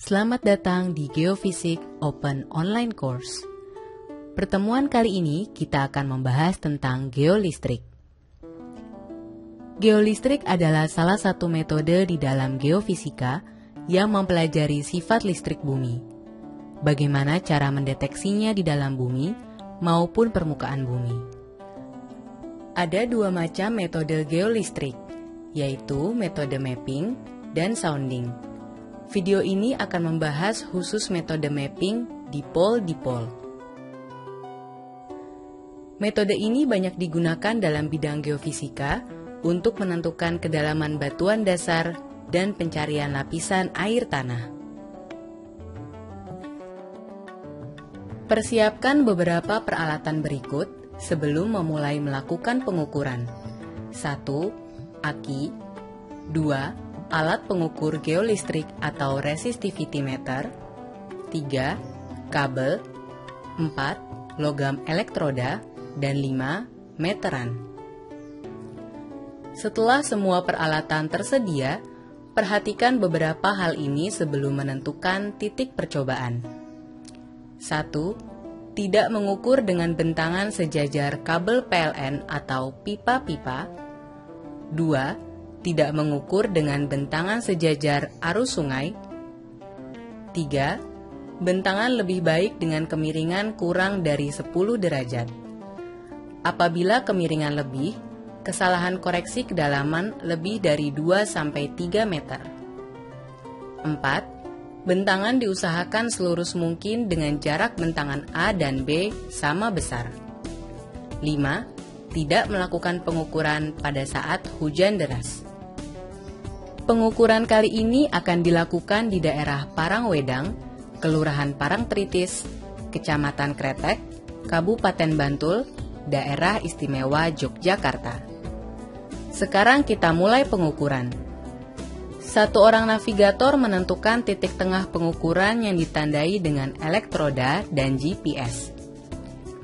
Selamat datang di Geofisik Open Online Course. Pertemuan kali ini kita akan membahas tentang geolistrik. Geolistrik adalah salah satu metode di dalam geofisika yang mempelajari sifat listrik bumi. Bagaimana cara mendeteksinya di dalam bumi maupun permukaan bumi. Ada dua macam metode geolistrik, yaitu metode mapping dan sounding. Video ini akan membahas khusus metode mapping dipol-dipol. Metode ini banyak digunakan dalam bidang geofisika untuk menentukan kedalaman batuan dasar dan pencarian lapisan air tanah. Persiapkan beberapa peralatan berikut sebelum memulai melakukan pengukuran. 1. Aki. 2. Alat pengukur geolistrik atau resistivity meter. 3. Kabel. 4. Logam elektroda. Dan 5. Meteran. Setelah semua peralatan tersedia, perhatikan beberapa hal ini sebelum menentukan titik percobaan. 1. Tidak mengukur dengan bentangan sejajar kabel PLN atau pipa-pipa. 2. Tidak mengukur dengan bentangan sejajar arus sungai. 3. Bentangan lebih baik dengan kemiringan kurang dari 10 derajat. Apabila kemiringan lebih, kesalahan koreksi kedalaman lebih dari 2-3 meter. 4. Bentangan diusahakan selurus mungkin dengan jarak bentangan A dan B sama besar. 5. Tidak melakukan pengukuran pada saat hujan deras. Pengukuran kali ini akan dilakukan di daerah Parangwedang, Kelurahan Parangtritis, Kecamatan Kretek, Kabupaten Bantul, Daerah Istimewa Yogyakarta. Sekarang kita mulai pengukuran. Satu orang navigator menentukan titik tengah pengukuran yang ditandai dengan elektroda dan GPS.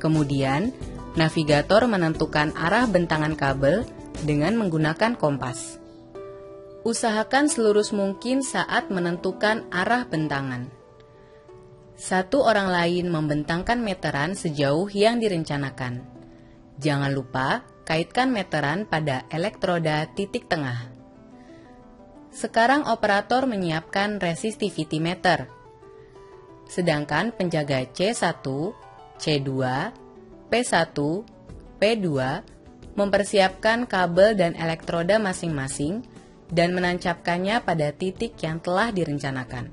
Kemudian, navigator menentukan arah bentangan kabel dengan menggunakan kompas. Usahakan selurus mungkin saat menentukan arah bentangan. Satu orang lain membentangkan meteran sejauh yang direncanakan. Jangan lupa kaitkan meteran pada elektroda titik tengah. Sekarang operator menyiapkan resistivity meter. Sedangkan penjaga C1, C2, P1, P2 mempersiapkan kabel dan elektroda masing-masing dan menancapkannya pada titik yang telah direncanakan.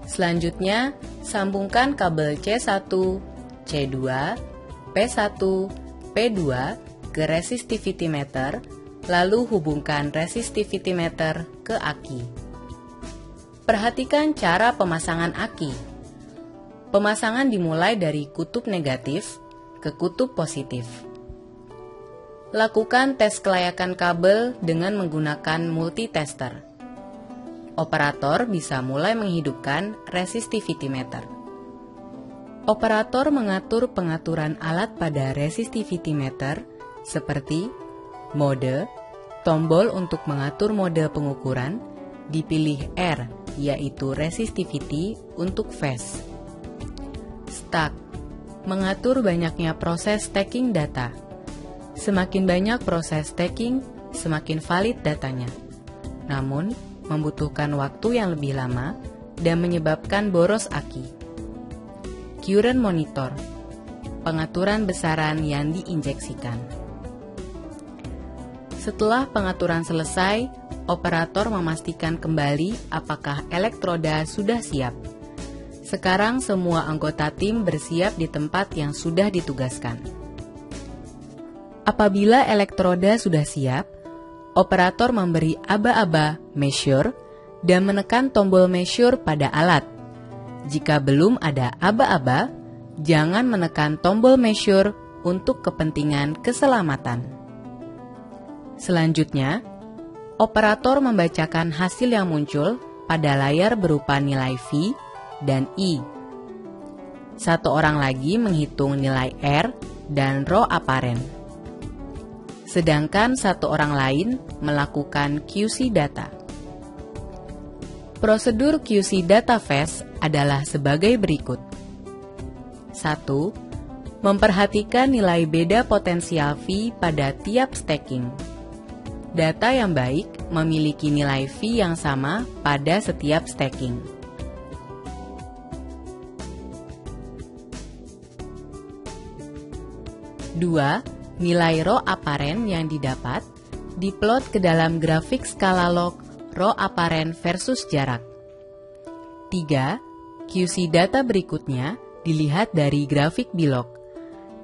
Selanjutnya, sambungkan kabel C1, C2, P1, P2 ke resistivity meter, lalu hubungkan resistivity meter ke aki. Perhatikan cara pemasangan aki. Pemasangan dimulai dari kutub negatif ke kutub positif. Lakukan tes kelayakan kabel dengan menggunakan multitester. Operator bisa mulai menghidupkan resistivity meter. Operator mengatur pengaturan alat pada resistivity meter seperti mode, tombol untuk mengatur mode pengukuran, dipilih R, yaitu resistivity untuk phase. Stack, mengatur banyaknya proses stacking data. Semakin banyak proses stacking, semakin valid datanya. Namun, membutuhkan waktu yang lebih lama dan menyebabkan boros aki. Current monitor, pengaturan besaran yang diinjeksikan. Setelah pengaturan selesai, operator memastikan kembali apakah elektroda sudah siap. Sekarang semua anggota tim bersiap di tempat yang sudah ditugaskan. Apabila elektroda sudah siap, operator memberi aba-aba measure dan menekan tombol measure pada alat. Jika belum ada aba-aba, jangan menekan tombol measure untuk kepentingan keselamatan. Selanjutnya, operator membacakan hasil yang muncul pada layar berupa nilai V dan I. Satu orang lagi menghitung nilai R dan row aparen. Sedangkan satu orang lain melakukan QC data. Prosedur QC data fetch adalah sebagai berikut. 1. Memperhatikan nilai beda potensial V pada tiap stacking. Data yang baik memiliki nilai V yang sama pada setiap stacking. 2. Nilai row aparen yang didapat diplot ke dalam grafik skala log row aparen versus jarak. 3. QC data berikutnya dilihat dari grafik bilog.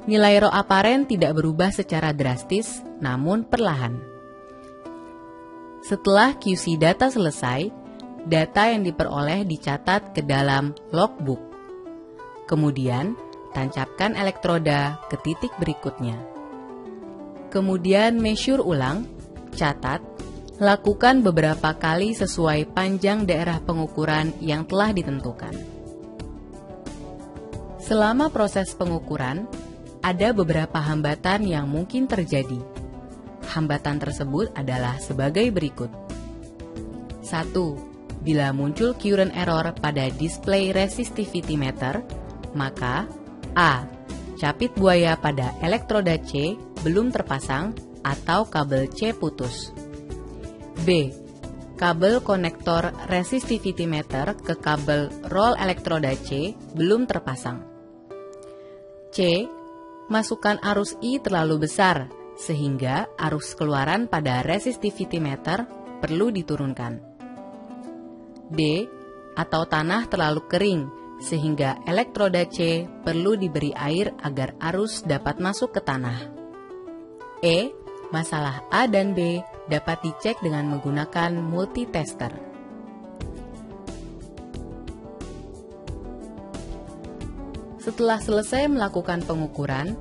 Nilai row aparen tidak berubah secara drastis, namun perlahan. Setelah QC data selesai, data yang diperoleh dicatat ke dalam logbook. Kemudian, tancapkan elektroda ke titik berikutnya. Kemudian measure ulang, catat, lakukan beberapa kali sesuai panjang daerah pengukuran yang telah ditentukan. Selama proses pengukuran, ada beberapa hambatan yang mungkin terjadi. Hambatan tersebut adalah sebagai berikut. 1. Bila muncul current error pada display resistivity meter, maka A. Capit buaya pada elektroda C belum terpasang atau kabel C putus. B. Kabel konektor resistivity meter ke kabel roll elektroda C belum terpasang. C. Masukan arus I terlalu besar, sehingga arus keluaran pada resistivity meter perlu diturunkan. D. Atau tanah terlalu kering, sehingga elektroda C perlu diberi air agar arus dapat masuk ke tanah. E. Masalah A dan B dapat dicek dengan menggunakan multitester. Setelah selesai melakukan pengukuran,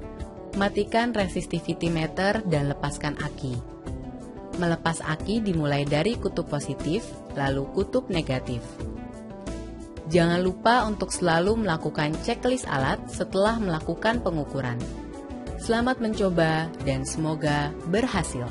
matikan resistivity meter dan lepaskan aki. Melepas aki dimulai dari kutub positif, lalu kutub negatif. Jangan lupa untuk selalu melakukan checklist alat setelah melakukan pengukuran. Selamat mencoba dan semoga berhasil.